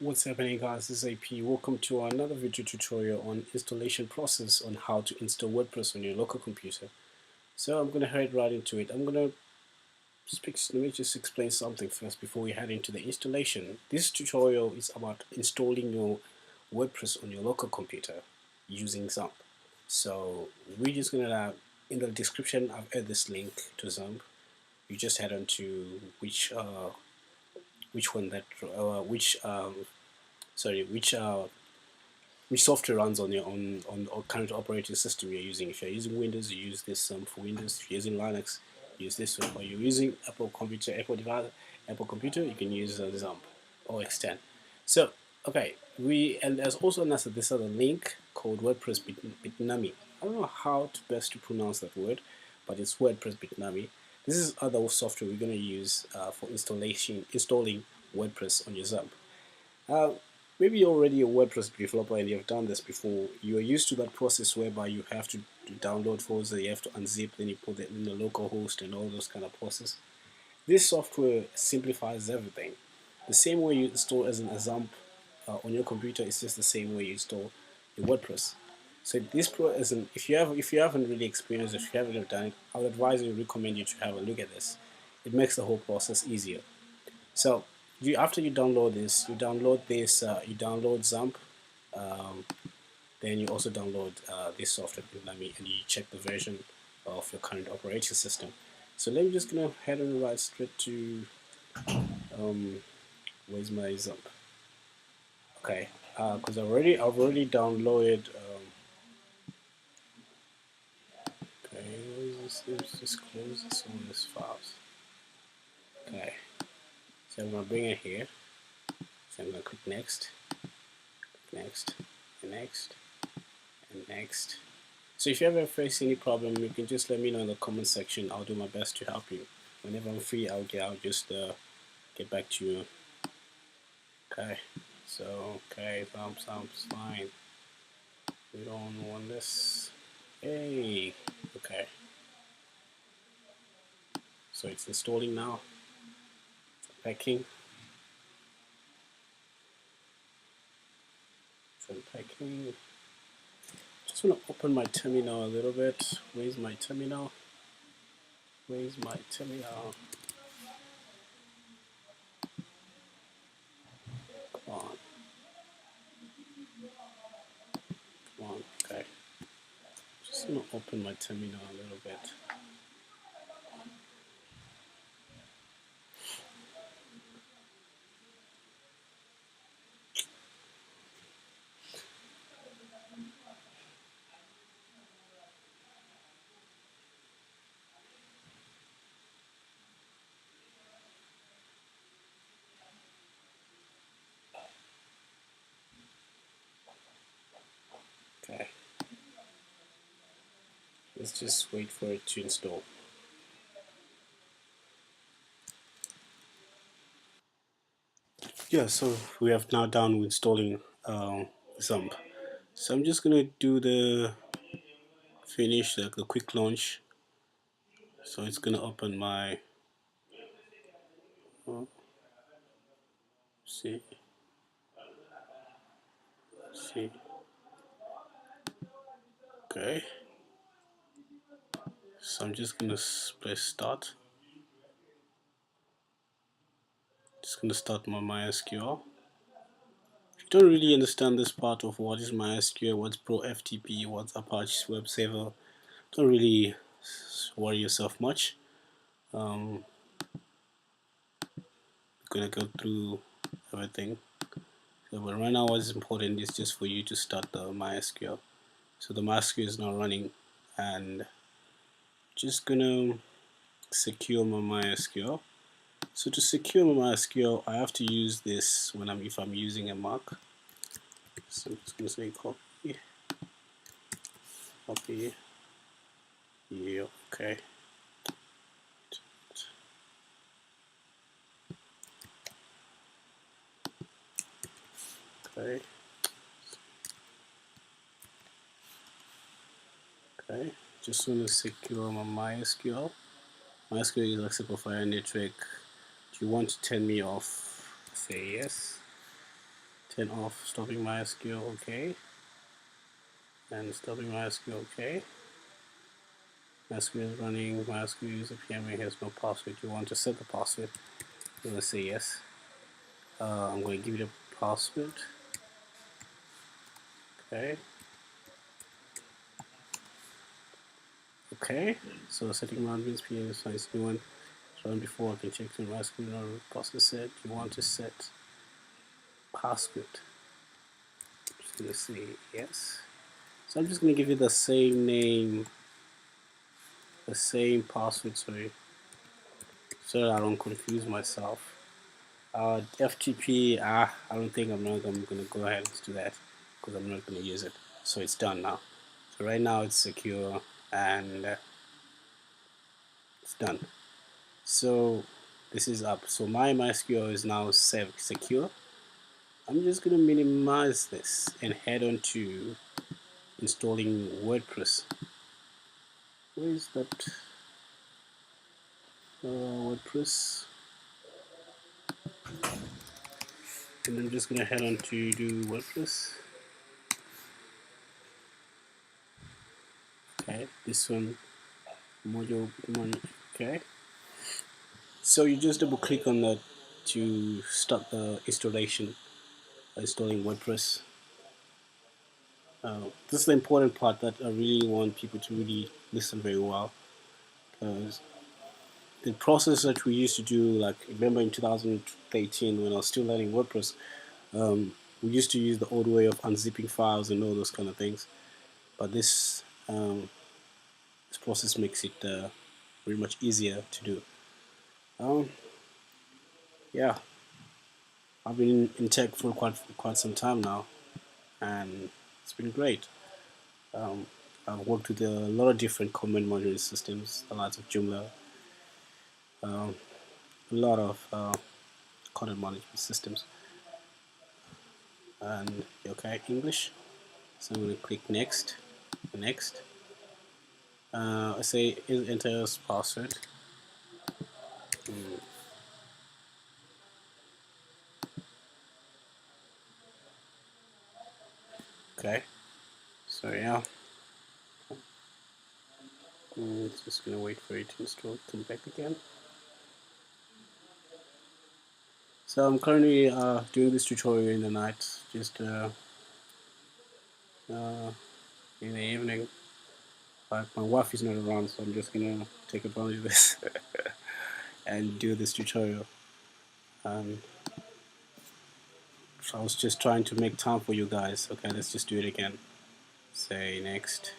What's happening, guys? This is AP. Welcome to another video tutorial on installation process on how to install WordPress on your local computer. So I'm gonna head right into it. Let me just explain something first before we head into the installation. This tutorial is about installing your WordPress on your local computer using Xampp. So we're just gonna, in the description, I've added this link to Xampp. You just head on to which one that which software runs on your on current operating system you're using. If you're using Windows, you use this for Windows. If you're using Linux, use this one. Or you're using Apple computer, you can use Xampp or X10. So okay, and there's also this other link called WordPress Bitnami. I don't know how best to pronounce that word, but it's WordPress Bitnami. This is other software we're going to use for installing WordPress on your Xampp. Maybe you're already a WordPress developer and you've done this before. You are used to that process whereby you have to download folders, you have to unzip, then you put it in the local host and all those kind of process. This software simplifies everything. The same way you install as an Xampp on your computer is just the same way you install your WordPress. So this if you haven't really experienced, if you haven't done it, I would recommend you to have a look at this. It makes the whole process easier. So after you download this, you download Xampp, then you also download this software and you check the version of your current operating system. So let me just gonna head on right straight to where's my Xampp? Okay, because I've already downloaded. Okay, let's just close this on this files. Okay, so I'm gonna bring it here. So I'm gonna click next, next, and next, and next. So if you ever face any problem, you can just let me know in the comment section. I'll do my best to help you. Whenever I'm free, I'll just get back to you. Okay, so okay, Xampp's fine. We don't want this. Hey, okay. So it's installing now. It's unpacking. It's unpacking. Just want to open my terminal a little bit. Where's my terminal? Where's my terminal? Come on. Come on. Okay. Just want to open my terminal a little bit. Okay. Let's just wait for it to install. Yeah, so we have now done with installing Xampp. So I'm just gonna do the finish, like the quick launch. So it's gonna open my see. Okay. So I'm just gonna press start. Just gonna start my MySQL. If you don't really understand this part of what is MySQL, what's Pro FTP, what's Apache Web Server, don't really worry yourself much. I'm gonna go through everything. So, but right now, what is important is just for you to start the MySQL. So the MySQL is now running, and just gonna secure my MySQL. So to secure my MySQL, I have to use this if I'm using a Mac. So I'm just gonna say copy, yeah, okay. Okay, just want to secure my MySQL. MySQL is like simplified network. Do you want to turn me off? Say yes. Turn off stopping MySQL, okay. And stopping MySQL, okay. MySQL is running, MySQL user PMA has no password. You want to set the password. I'm going to say yes. I'm going to give it a password. Okay. Okay. So setting boundaries, PMA size new one. Run before I can check the MySQL process set. You want to set password. I'm just going to say yes. So I'm just going to give you the same name, the same password, sorry, so that I don't confuse myself. FTP, I don't think I'm going to go ahead and do that because I'm not going to use it. So it's done now. So right now it's secure and it's done. So this is up. So my MySQL is now secure. I'm just going to minimize this and head on to installing WordPress. Where is that? WordPress. And I'm just going to head on to do WordPress. Okay, this one, module, okay. So you just double click on that to start the installation, installing WordPress. This is the important part that I really want people to really listen very well, because the process that we used to do, like remember in 2018 when I was still learning WordPress, we used to use the old way of unzipping files and all those kind of things. But this process makes it very much easier to do. Yeah, I've been in tech for quite some time now, and it's been great. I've worked with a lot of different command module systems, the likes of Joomla, a lot of content management systems, and okay, English. So I'm going to click next, next. I say enter password. Okay, so yeah, just gonna wait for it to install, come back again. So I'm currently doing this tutorial in the night, just in the evening. But my wife is not around, so I'm just gonna take advantage of this and do this tutorial. So I was just trying to make time for you guys. Okay, let's just do it again. Say next.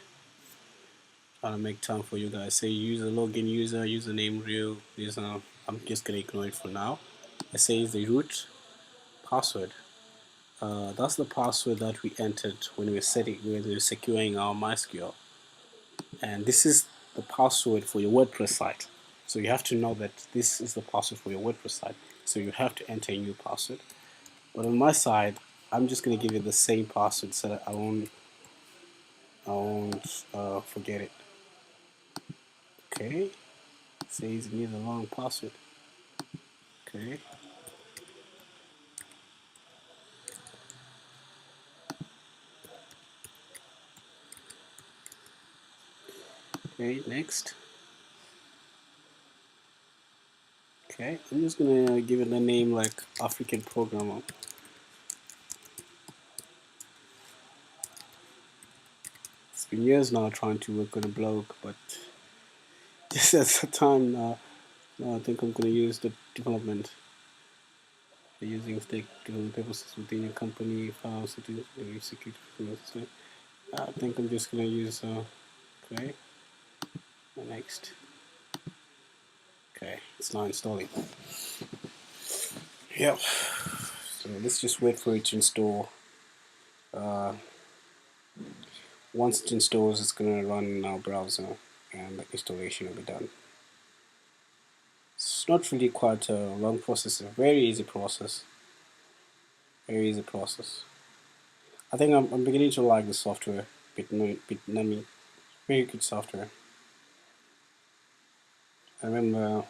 Trying to make time for you guys. Say user, login user, username real. User. I'm just gonna ignore it for now. I say the root password. That's the password that we entered when we were securing our MySQL, and this is the password for your WordPress site. So you have to know that this is the password for your WordPress site. So you have to enter a new password. But on my side, I'm just gonna give you the same password so that I won't forget it. Okay. It says you need a long password. Okay. Okay, next. Okay, I'm just gonna give it a name like African Programmer. It's been years now trying to work on a blog, but just at the time now, I think I'm gonna use the development. Using stake purposes within your company, files, security. So I think I'm just gonna use okay. Next. Okay, it's now installing. Yep. So let's just wait for it to install. Once it installs, it's going to run in our browser and the installation will be done. It's not really quite a long process, a very easy process. Very easy process. I think I'm beginning to like the software. Bitnami, very good software. I remember.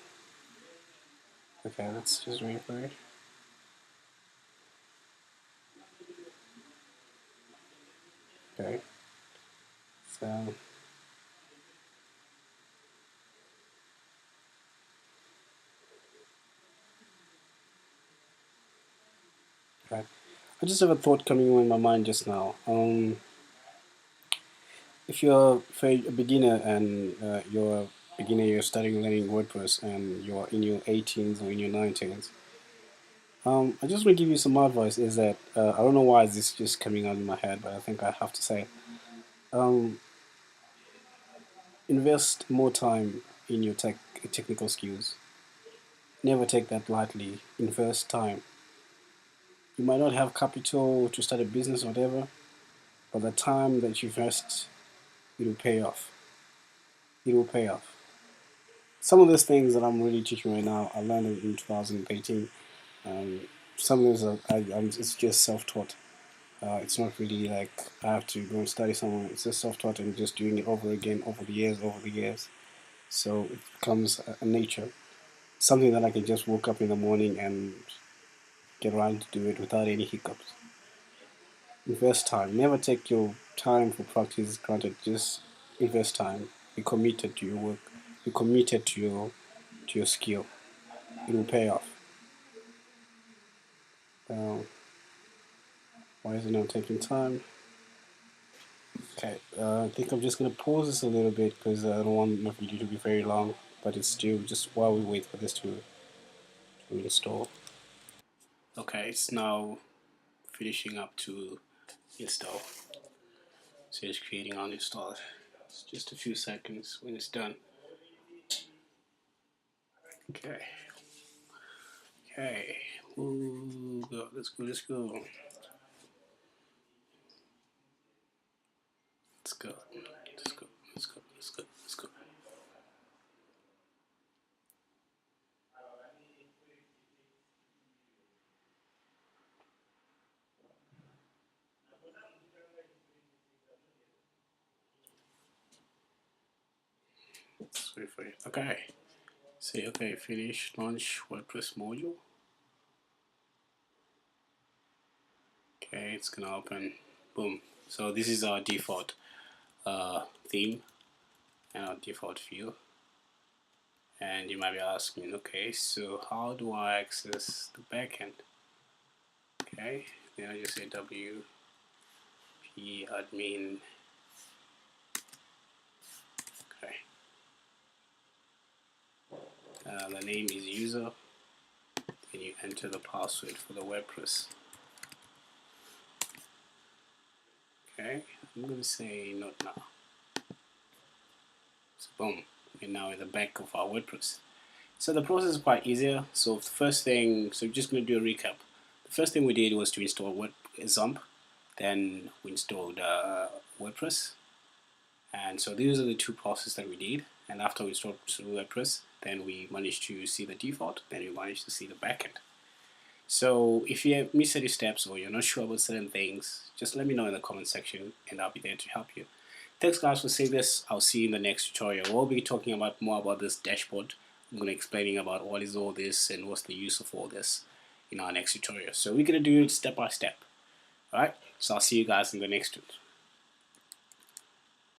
Okay, let's just wait for it. Okay, so okay. I just have a thought coming in my mind just now. If you're a beginner and you're starting learning WordPress and you're in your 18s or in your 19s, I just want to give you some advice. Is that I don't know why this is just coming out in my head, but I think I have to say it. Um, invest more time in your technical skills. Never take that lightly. Invest time. You might not have capital to start a business or whatever, but the time that you invest, it will pay off. It will pay off. Some of those things that I'm really teaching right now, I learned in 2018. Um, some of those it's just self-taught. It's not really like I have to go and study somewhere. It's just self-taught and just doing it over again, over the years. So it becomes a nature, something that I can just wake up in the morning and get around to do it without any hiccups. Invest time. Never take your time for practice granted. Just invest time. Be committed to your work. Be committed to your skill. It will pay off. Uh, why is it not taking time? Okay, I think I'm just gonna pause this a little bit because I don't want my video to be very long. But it's still just while we wait for this to install. Okay, it's now finishing up to install. So it's creating uninstall. It's just a few seconds when it's done. Okay. Okay. Ooh, go. Let's go. Let's go. Let's go. Let's go. Let's go. Let's go. Let's go. Let's wait for it. Okay. Say okay. Finish. Launch WordPress module. Okay. It's gonna open. Boom. So this is our default theme and our default view. And you might be asking, okay, so how do I access the backend? Okay, then I just say wp admin. Okay, the name is user, and you enter the password for the WordPress. Okay, I'm going to say not now. So boom, we're now in the back of our WordPress. So the process is quite easier. So the first thing, so we're just going to do a recap. The first thing we did was to install Xampp. Then we installed WordPress. And so these are the two processes that we did. And after we installed WordPress, then we managed to see the default. Then we managed to see the backend. So if you have missed any steps or you're not sure about certain things, just let me know in the comment section and I'll be there to help you. Thanks guys for seeing this. I'll see you in the next tutorial. We'll be talking about more about this dashboard. I'm going to explaining about what is all this and what's the use of all this in our next tutorial. So we're going to do it step by step. Alright, so I'll see you guys in the next one.